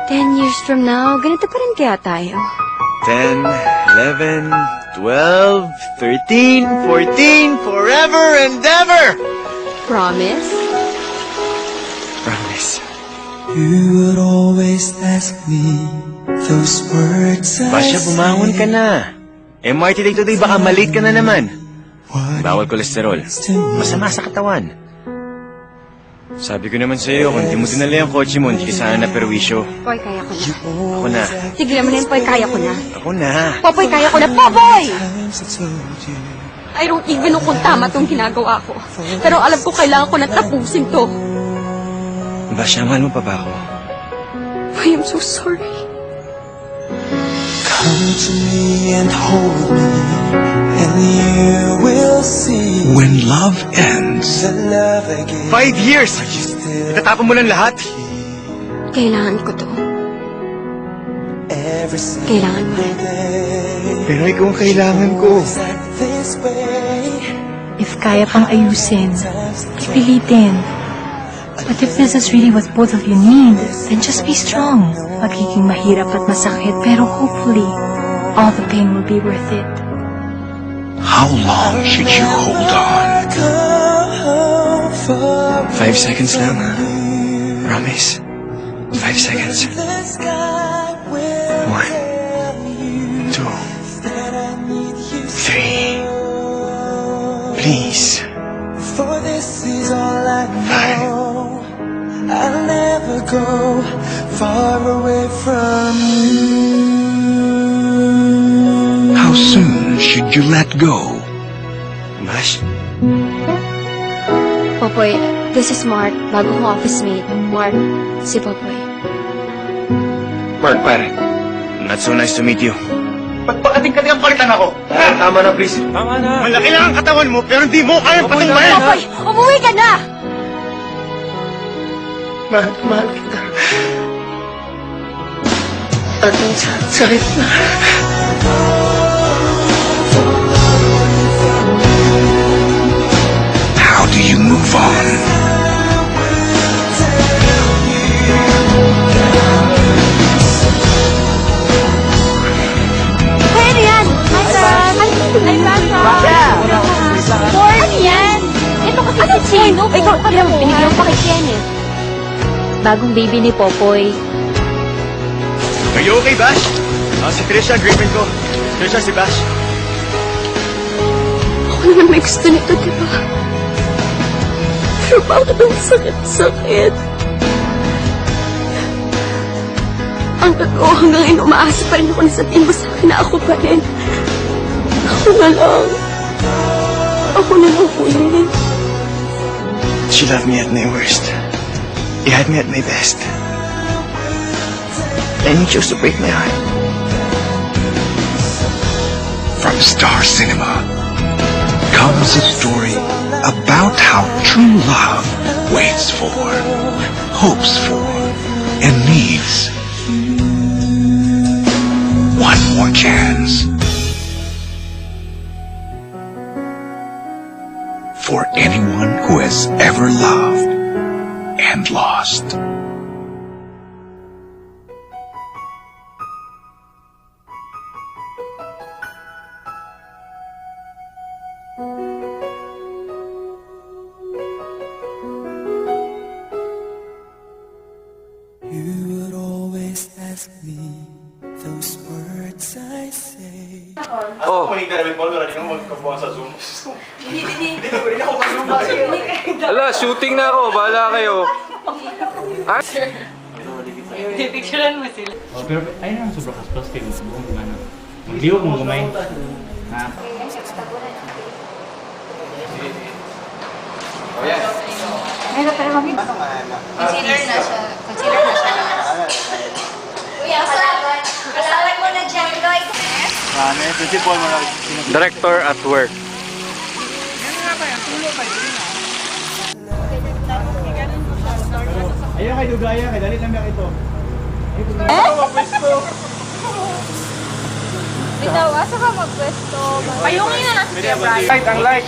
10 years from now, ganito pa rin kaya tayo. 10, 11, 12, 13, 14, forever and ever! Promise? Promise. You would always ask me those words I Basya, bumangon ka na. MRT day today, baka malate ka na naman. Bawal kolesterol. Masama sa katawan. Sabi ko naman sa'yo, kung di mo dinala yung kotse mo, hindi ka sana naperwisyo. Poy, kaya ko na. Ako na. Sige naman yan, Poy, kaya ko na. Ako na. Popoy, kaya ko na. Popoy! times I told you. I don't even know kung tama itong ginagawa ko. Pero alam ko kailangan ko na tapusin to. Basya, mahal mo pa ba ako? Poy, I'm so sorry. Come to me and hold me, and you will see When love ends, the love I gave 5 years! you still Itatapon mo lang lahat? Kailangan ko to. every single Kailangan mo rin. day. Pero ikaw ang kailangan ko. Is that this way? If kaya pang ayusin, pilitin. But if this is really what both of you need, then just be strong. Magiging mahirap at masakit, pero hopefully, all the pain will be worth it. how long should you hold on? Come for 5 seconds lang, ha? Promise. 5 seconds. the sky will 1, 2, that I need you 3. Please. For this is all I 5. know. I'll never go far away from you. How soon should you let go? Bash, Popoy, this is Mark, bago kong office mate. Mark, si Popoy. Mark, pare. Not so nice to meet you. Ba't pakating-kating ang palitan ako? Tama na, please. Tama na. Malaki lang ang katawan mo, pero hindi mo kayang patumbahin. Popoy, umuwi ka na! Mahal kita. Ang sakit na. How do you move on? Hey, ano yan? Hi, Sam! Hi, Basha! Born yan! Ito kasi si Chino. Ikaw, binigyan pa kay Kenneth. Bagong baby ni Popoy. Are you okay, Bash? Si Trisha, girlfriend ko. Trisha, si Bash. Ako naman may gusto nito, di ba? Pero bakit ang sakit-sakit? Ang totoo hanggang ngayon umaasa pa rin ako na sabihin mo sa akin na ako pa rin. Ako na lang. Ako na lang ulit. She loved me at my worst. You had me at my best. And you chose to break my heart. From Star Cinema comes a story about how true love waits for, hopes for, and needs one more chance. For anyone who has ever loved and lost. You would always ask me those words I say. Ala, shooting na ako. Bahala kayo. Pero ayun ang sobrang kastos kayo. Magliwag mo gamay. Ha? Consider na siya. Kuya, kalawan mo na dyan, Lloyd. Director at work. Ayun kay Dugaya, kay Dalit lang ito. Bitaw, asa ka magpwesto? Payungin na lang si Kuya Brian. Light, ang light.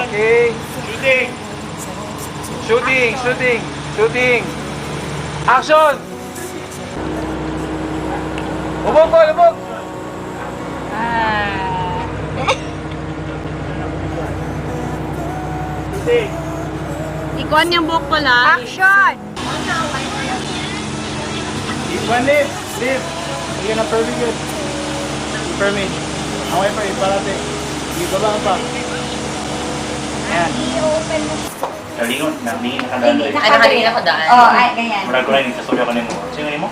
Okay. Shooting. Shooting. Shooting. Action! Lubog ko, lubog! Ikuan yung buhok pala. Action! One lift. Lift. Sige na, very good. Permit. Okay pa, iparate. Dito lang pa. Ayan. I-open mo. Kalingon, namin nakadaan doon. Ay, nakalina ko daan. Oo, ay, ganyan. Murag ko rin, kasulya ko na mo. Sino mo?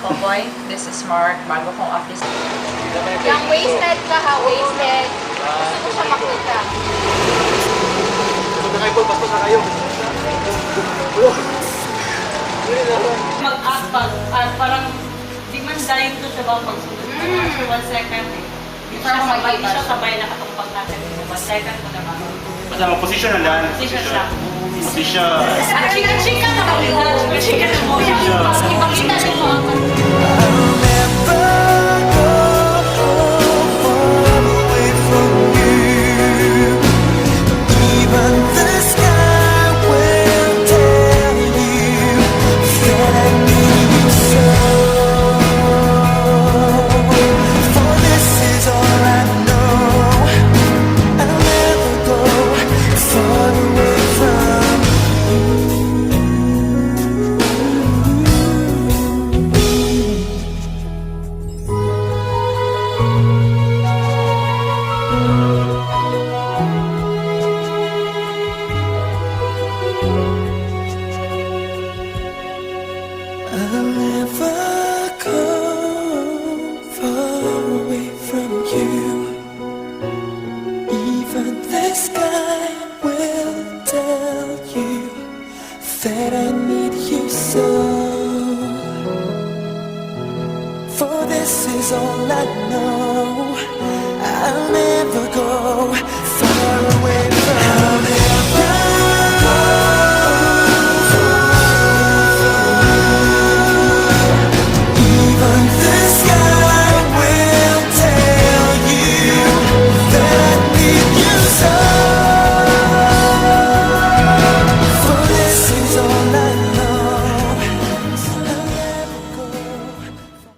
Popoy, this is Mark. Bago kong office. Yung wasted ka ha, wasted. Gusto ko siya makita. Mag-up, parang di man dahil to siya ba pagsunod. 1 second eh. Di siya sabay nakatumpag natin. 1 second ko naman. Basta mag-position na lang. Position siya. Position. Chika na kami na. Chika na mo. Ipakita niyo mo ang I'll never go far away from you. Even the sky will tell you that I need you so. For this is all I know.